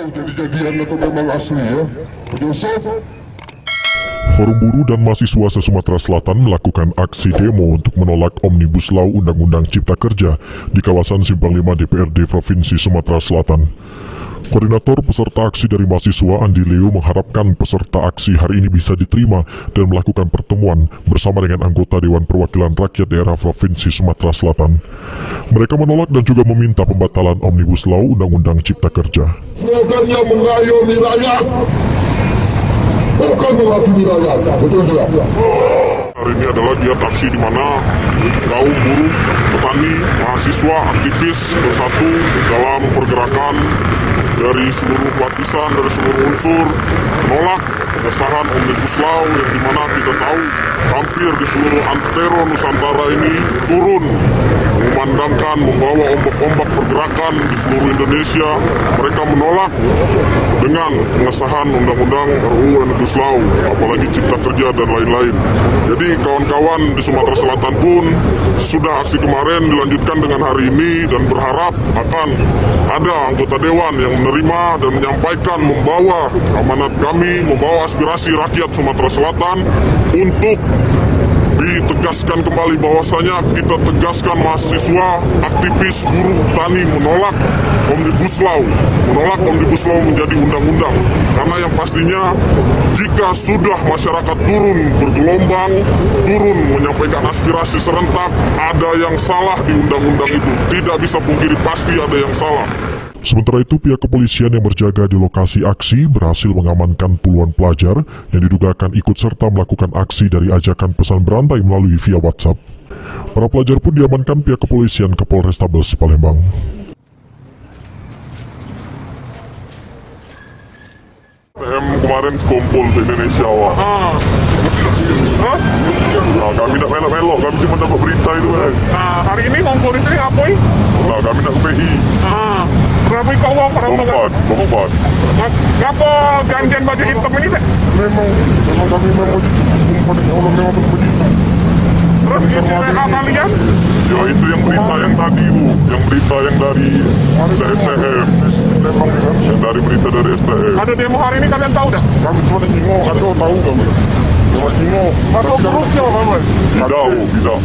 tahu jadi-jadian atau memang asli ya. Yusuf. Forum Buruh dan Mahasiswa se-Sumatera Selatan melakukan aksi demo untuk menolak Omnibus Law Undang-Undang Cipta Kerja di kawasan Simpang 5 DPRD Provinsi Sumatera Selatan. Koordinator peserta aksi dari mahasiswa Andi Leo mengharapkan peserta aksi hari ini bisa diterima dan melakukan pertemuan bersama dengan anggota Dewan Perwakilan Rakyat Daerah Provinsi Sumatera Selatan. Mereka menolak dan juga meminta pembatalan Omnibus Law Undang-Undang Cipta Kerja. Slogannya mengayomi rakyat, bukan menghakimi rakyat, betul tidak? Hari ini adalah giat aksi di mana kaum buruh, petani, mahasiswa, aktivis bersatu dalam pergerakan dari seluruh lapisan, dari seluruh unsur menolak pengesahan Omnibus Law yang dimana kita tahu hampir di seluruh antero Nusantara ini turun memandangkan, membawa ombak-ombak pergerakan di seluruh Indonesia. Mereka menolak dengan pengesahan Undang-Undang RUU Omnibus Law, apalagi Cipta Kerja dan lain-lain. Jadi kawan-kawan di Sumatera Selatan pun sudah aksi kemarin dilanjutkan dengan hari ini dan berharap akan ada anggota dewan yang menerima dan menyampaikan, membawa amanat kami, membawa aspirasi rakyat Sumatera Selatan untuk ditegaskan kembali bahwasanya kita tegaskan mahasiswa, aktivis, buruh, tani menolak Omnibus Law, menolak Omnibus Law menjadi undang-undang. Karena yang pastinya jika sudah masyarakat turun bergelombang, turun menyampaikan aspirasi serentak, ada yang salah di undang-undang itu. Tidak bisa pungkiri, pasti ada yang salah. Sementara itu, pihak kepolisian yang berjaga di lokasi aksi berhasil mengamankan puluhan pelajar yang diduga akan ikut serta melakukan aksi dari ajakan pesan berantai melalui via WhatsApp. Para pelajar pun diamankan pihak kepolisian ke Polrestabes Palembang. Kemarin kumpul di Indonesia, Wak. Terus? Nah, kami nak melok-melok, kami cuma dapat berita itu. Hari ini ngumpul di sini ngapain? Nah, kami nak ke PI. Berapa kau uang pada Lompat. Ngapa gantian baju hitam ini, Pak? Memang kami memang begitu. Terus isi WA kalian? Ya itu yang berita yang tadi, Bu. Yang berita yang dari STM. Yang dari berita dari STM. Ada demo hari ini, kalian tahu dah? Kami cuma ingin ada tahu kami. Cuma ingin. Masuk grupnya, Pak? Tidak, Bu, tidak.